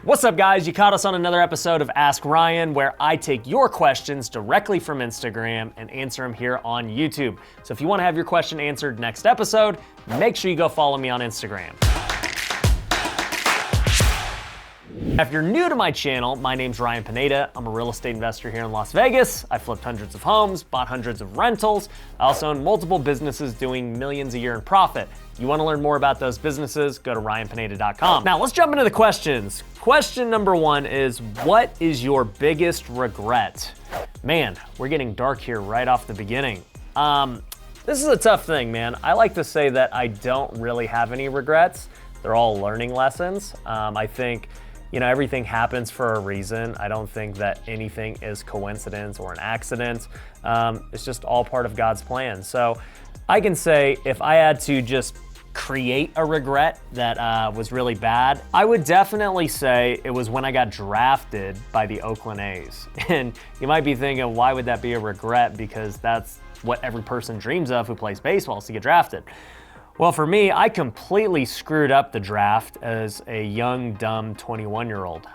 What's up, guys? You caught us on another episode of Ask Ryan, where I take your questions directly from Instagram and answer them here on YouTube. So if you want to have your question answered next episode, make sure you go follow me on Instagram. If you're new to my channel, my name's Ryan Pineda. I'm a real estate investor here in Las Vegas. I flipped hundreds of homes, bought hundreds of rentals. I also own multiple businesses doing millions a year in profit. You want to learn more about those businesses, go to ryanpineda.com. Now let's jump into the questions. Question number one is, what is your biggest regret? Man, we're getting dark here right off the beginning. This is a tough thing, man. I like to say that I don't really have any regrets. They're all learning lessons. I think, everything happens for a reason. I don't think that anything is coincidence or an accident. It's just all part of God's plan. So I can say if I had to just create a regret that was really bad, I would definitely say it was when I got drafted by the Oakland A's. And you might be thinking, why would that be a regret? Because that's what every person dreams of who plays baseball, is to get drafted. Well, for me, I completely screwed up the draft as a young, dumb 21-year-old.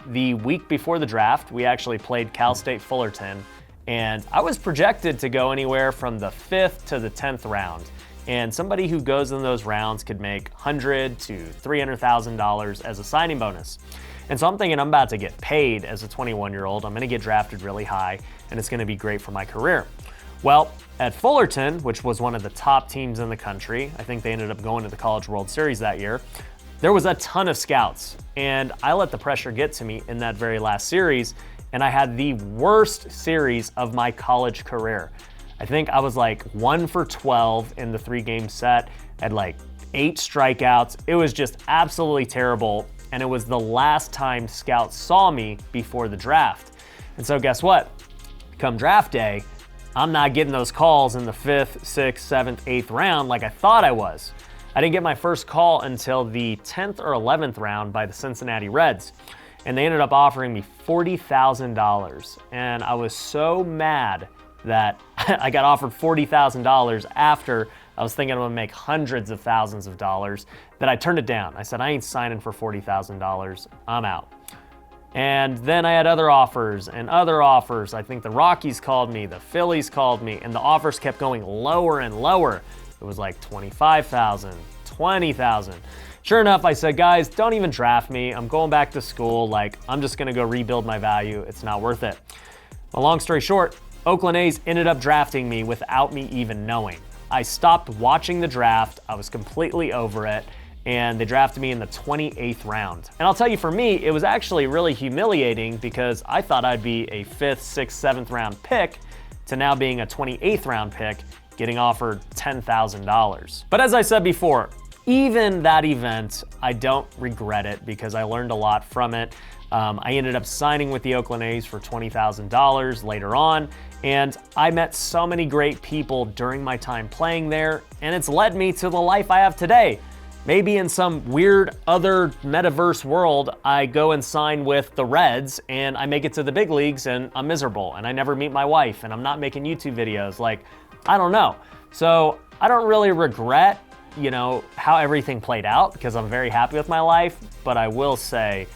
The week before the draft, we actually played Cal State Fullerton, and I was projected to go anywhere from the 5th to the 10th round. And somebody who goes in those rounds could make $100,000 to $300,000 as a signing bonus. And so I'm thinking I'm about to get paid as a 21-year-old. I'm going to get drafted really high, and it's going to be great for my career. Well, at Fullerton, which was one of the top teams in the country, I think they ended up going to the College World Series that year, there was a ton of scouts, and I let the pressure get to me in that very last series, and I had the worst series of my college career. I think I was like 1 for 12 in the 3-game set, had like 8 strikeouts. It was just absolutely terrible, and it was the last time scouts saw me before the draft. And so guess what? Come draft day, I'm not getting those calls in the 5th, 6th, 7th, 8th round like I thought I was. I didn't get my first call until the 10th or 11th round by the Cincinnati Reds. And they ended up offering me $40,000. And I was so mad that I got offered $40,000 after I was thinking I'm gonna make hundreds of thousands of dollars, that I turned it down. I said, I ain't signing for $40,000, I'm out. And then I had other offers and other offers. I think the Rockies called me, the Phillies called me, and the offers kept going lower and lower. It was like $25,000, $20,000. Sure enough, I said, guys, don't even draft me. I'm going back to school. I'm just gonna go rebuild my value. It's not worth it. Well, long story short, Oakland A's ended up drafting me without me even knowing. I stopped watching the draft. I was completely over it. And they drafted me in the 28th round. And I'll tell you, for me, it was actually really humiliating because I thought I'd be a 5th, 6th, 7th round pick to now being a 28th round pick, getting offered $10,000. But as I said before, even that event, I don't regret it because I learned a lot from it. I ended up signing with the Oakland A's for $20,000 later on, and I met so many great people during my time playing there, and it's led me to the life I have today. Maybe in some weird other metaverse world, I go and sign with the Reds and I make it to the big leagues and I'm miserable and I never meet my wife and I'm not making YouTube videos. I don't know. So I don't really regret, how everything played out because I'm very happy with my life, but I will say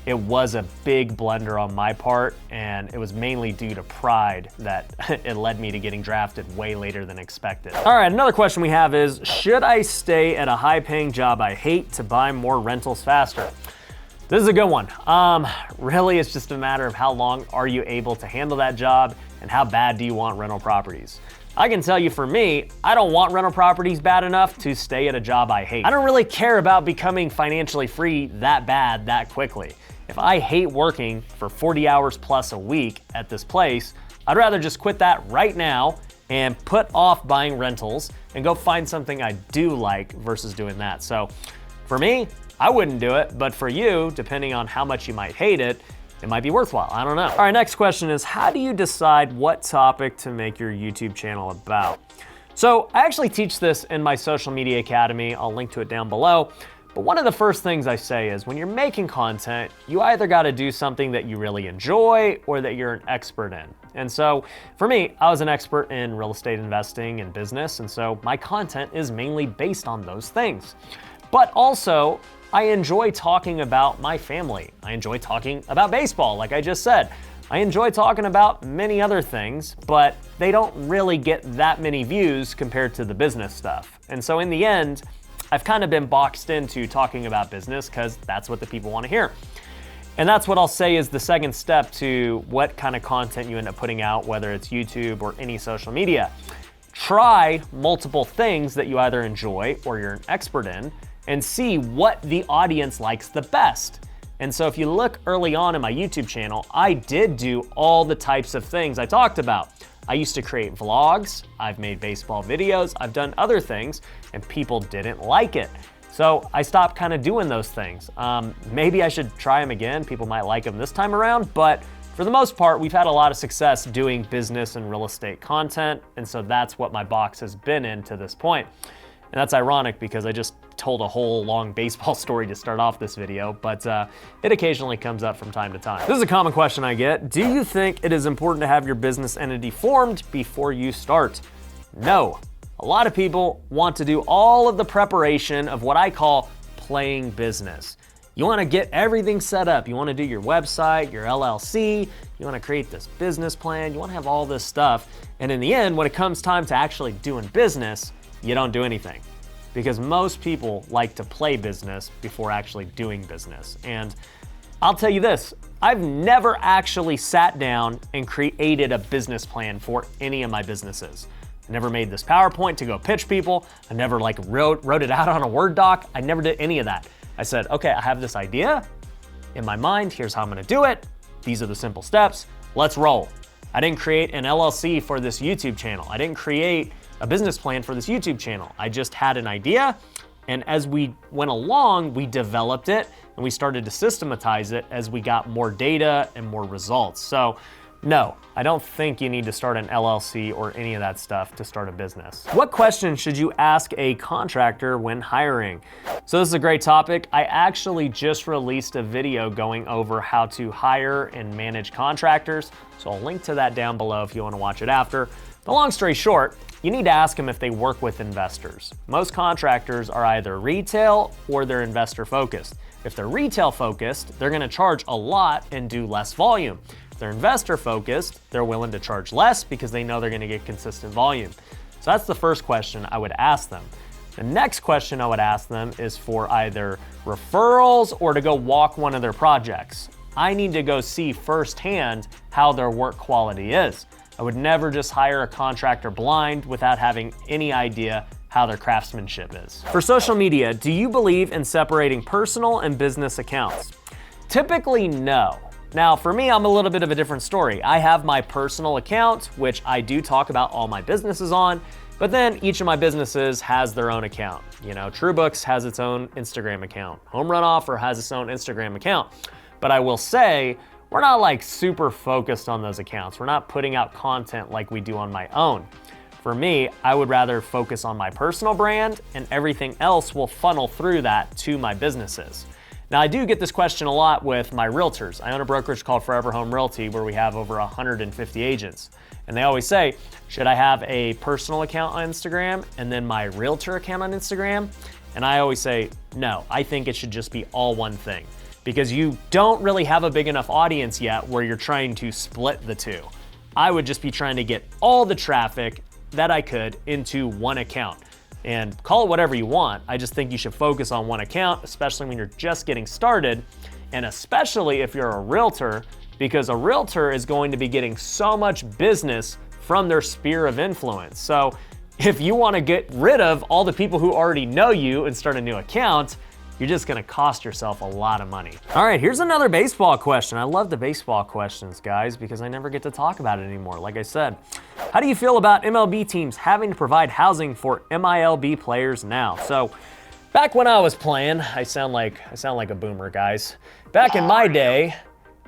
it was a big blunder on my part, and it was mainly due to pride that it led me to getting drafted way later than expected. All right, another question we have is, should I stay at a high-paying job I hate to buy more rentals faster? This is a good one. Really, it's just a matter of how long are you able to handle that job and how bad do you want rental properties. I can tell you, for me, I don't want rental properties bad enough to stay at a job I hate. I don't really care about becoming financially free that bad that quickly. If I hate working for 40 hours plus a week at this place, I'd rather just quit that right now and put off buying rentals and go find something I do like versus doing that. So for me, I wouldn't do it, but for you, depending on how much you might hate it, it might be worthwhile. I don't know. All right, next question is, how do you decide what topic to make your YouTube channel about? So I actually teach this in my social media academy. I'll link to it down below. But one of the first things I say is, when you're making content, you either got to do something that you really enjoy or that you're an expert in. And so for me, I was an expert in real estate investing and business, and so my content is mainly based on those things. But also, I enjoy talking about my family. I enjoy talking about baseball, like I just said. I enjoy talking about many other things, but they don't really get that many views compared to the business stuff. And so in the end, I've kind of been boxed into talking about business because that's what the people want to hear. And that's what I'll say is the second step to what kind of content you end up putting out, whether it's YouTube or any social media. Try multiple things that you either enjoy or you're an expert in and see what the audience likes the best. And so if you look early on in my YouTube channel, I did do all the types of things I talked about. I used to create vlogs, I've made baseball videos, I've done other things, and people didn't like it. So I stopped kind of doing those things. Maybe I should try them again. People might like them this time around, but for the most part, we've had a lot of success doing business and real estate content, and so that's what my box has been in to this point. And that's ironic because I just told a whole long baseball story to start off this video, but it occasionally comes up from time to time. This is a common question I get. Do you think it is important to have your business entity formed before you start? No. A lot of people want to do all of the preparation of what I call playing business. You want to get everything set up. You want to do your website, your LLC, you want to create this business plan, you want to have all this stuff. And in the end, when it comes time to actually doing business, you don't do anything, because most people like to play business before actually doing business. And I'll tell you this, I've never actually sat down and created a business plan for any of my businesses. I never made this PowerPoint to go pitch people. I never wrote it out on a Word doc. I never did any of that. I said, okay, I have this idea in my mind. Here's how I'm gonna do it. These are the simple steps. Let's roll. I didn't create an LLC for this YouTube channel. I didn't create a business plan for this YouTube channel. I just had an idea, and as we went along, we developed it and we started to systematize it as we got more data and more results. So no, I don't think you need to start an LLC or any of that stuff to start a business. What questions should you ask a contractor when hiring? So this is a great topic. I actually just released a video going over how to hire and manage contractors. So I'll link to that down below if you want to watch it after. The long story short, you need to ask them if they work with investors. Most contractors are either retail or they're investor focused. If they're retail focused, they're gonna charge a lot and do less volume. If they're investor focused, they're willing to charge less because they know they're gonna get consistent volume. So that's the first question I would ask them. The next question I would ask them is for either referrals or to go walk one of their projects. I need to go see firsthand how their work quality is. I would never just hire a contractor blind without having any idea how their craftsmanship is. For social media, do you believe in separating personal and business accounts? Typically, no. Now, for me, I'm a little bit of a different story. I have my personal account, which I do talk about all my businesses on, but then each of my businesses has their own account. You know, TrueBooks has its own Instagram account. Home Run Offer has its own Instagram account. But I will say, we're not like super focused on those accounts. We're not putting out content like we do on my own. For me, I would rather focus on my personal brand, and everything else will funnel through that to my businesses. Now, I do get this question a lot with my realtors. I own a brokerage called Forever Home Realty where we have over 150 agents. And they always say, should I have a personal account on Instagram and then my realtor account on Instagram? And I always say, no, I think it should just be all one thing, because you don't really have a big enough audience yet where you're trying to split the two. I would just be trying to get all the traffic that I could into one account. And call it whatever you want. I just think you should focus on one account, especially when you're just getting started, and especially if you're a realtor, because a realtor is going to be getting so much business from their sphere of influence. So if you want to get rid of all the people who already know you and start a new account, you're just gonna cost yourself a lot of money. All right, here's another baseball question. I love the baseball questions, guys, because I never get to talk about it anymore. Like I said, how do you feel about MLB teams having to provide housing for MILB players now? So back when I was playing, I sound like a boomer, guys. Back in my day,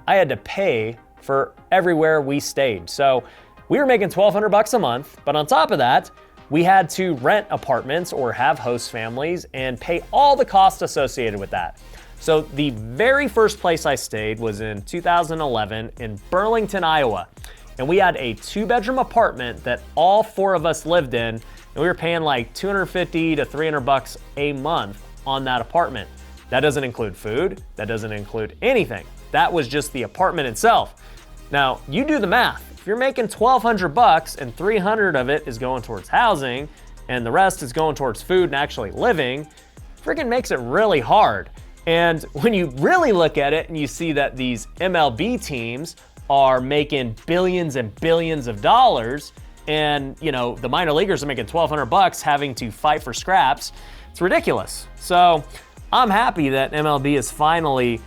I had to pay for everywhere we stayed. So we were making $1,200 a month, but on top of that, we had to rent apartments or have host families and pay all the costs associated with that. So the very first place I stayed was in 2011 in Burlington, Iowa. And we had a 2-bedroom apartment that all 4 of us lived in, and we were paying like $250 to $300 a month on that apartment. That doesn't include food. That doesn't include anything. That was just the apartment itself. Now, you do the math. If you're making $1,200 and 300 of it is going towards housing and the rest is going towards food and actually living, freaking makes it really hard. And when you really look at it and you see that these MLB teams are making billions and billions of dollars, and the minor leaguers are making $1,200 having to fight for scraps, it's ridiculous. So I'm happy that MLB is finally,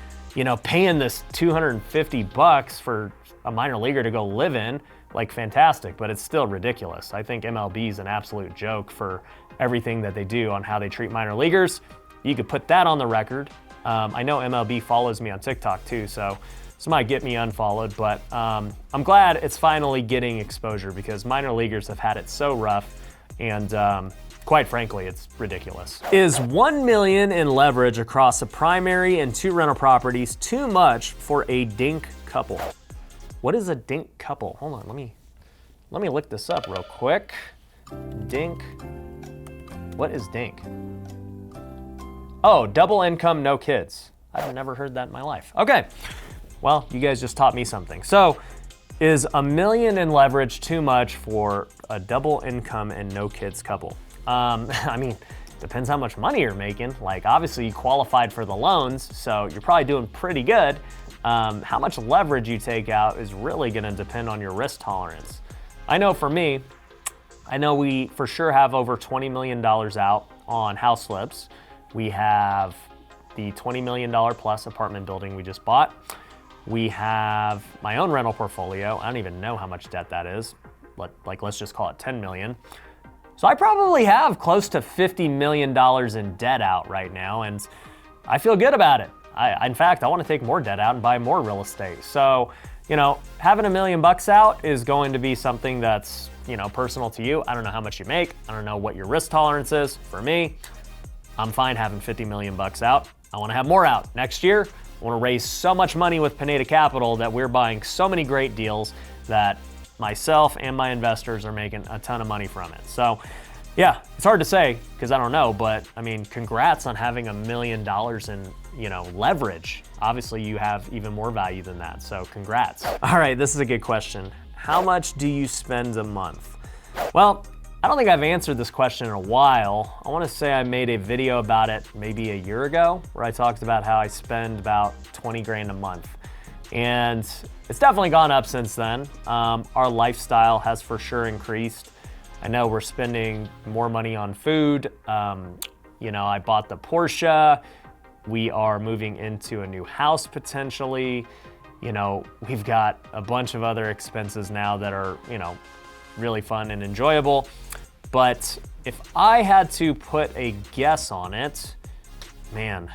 paying this $250 for a minor leaguer to go live in. Like, fantastic, but it's still ridiculous. I think MLB is an absolute joke for everything that they do on how they treat minor leaguers. You could put that on the record. I know MLB follows me on TikTok too, so this might get me unfollowed, but I'm glad it's finally getting exposure because minor leaguers have had it so rough, and quite frankly, it's ridiculous. Is $1 million in leverage across a primary and 2 rental properties too much for a dink couple? What is a dink couple? Hold on, let me look this up real quick. Dink. What is dink? Oh, double income, no kids. I've never heard that in my life. Okay, well, you guys just taught me something. So, is $1 million in leverage too much for a double income and no kids couple? I mean, depends how much money you're making. Like, obviously you qualified for the loans, so you're probably doing pretty good. How much leverage you take out is really gonna depend on your risk tolerance. I know for me, we for sure have over $20 million out on house flips. We have the $20 million plus apartment building we just bought. We have my own rental portfolio. I don't even know how much debt that is. Let's just call it 10 million. So I probably have close to $50 million in debt out right now, and I feel good about it. In fact, I want to take more debt out and buy more real estate. So, having $1 million out is going to be something that's, personal to you. I don't know how much you make. I don't know what your risk tolerance is. For me, I'm fine having $50 million out. I want to have more out. Next year, I want to raise so much money with Pineda Capital that we're buying so many great deals that myself and my investors are making a ton of money from it. So, yeah, it's hard to say because I don't know, but I mean, congrats on having $1 million in, leverage. Obviously, you have even more value than that, so congrats. All right, this is a good question. How much do you spend a month? Well, I don't think I've answered this question in a while. I want to say I made a video about it maybe a year ago where I talked about how I spend about 20 grand a month. And it's definitely gone up since then. Our lifestyle has for sure increased. I know we're spending more money on food. I bought the Porsche. We are moving into a new house potentially. We've got a bunch of other expenses now that are, really fun and enjoyable. But if I had to put a guess on it, man,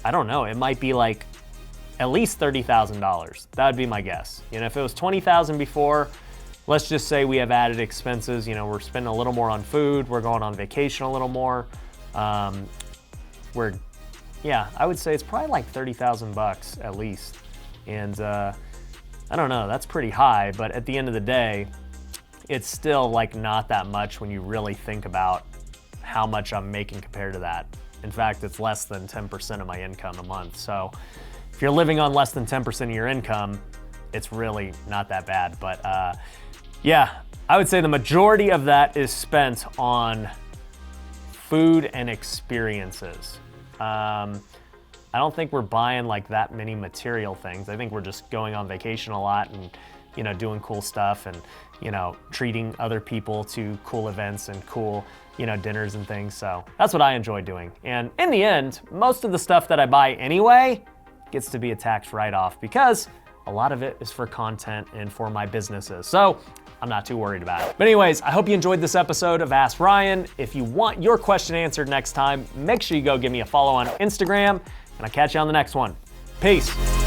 I don't know. It might be like at least $30,000. That would be my guess. If it was $20,000 before, let's just say we have added expenses. We're spending a little more on food. We're going on vacation a little more. I would say it's probably like $30,000 at least. And I don't know, that's pretty high, but at the end of the day, it's still like not that much when you really think about how much I'm making compared to that. In fact, it's less than 10% of my income a month. So if you're living on less than 10% of your income, it's really not that bad. But I would say the majority of that is spent on food and experiences. I don't think we're buying like that many material things. I think we're just going on vacation a lot and, doing cool stuff and, treating other people to cool events and cool, dinners and things. So that's what I enjoy doing. And in the end, most of the stuff that I buy anyway gets to be a tax write-off because a lot of it is for content and for my businesses. So I'm not too worried about it. But anyways, I hope you enjoyed this episode of Ask Ryan. If you want your question answered next time, make sure you go give me a follow on Instagram, and I'll catch you on the next one. Peace.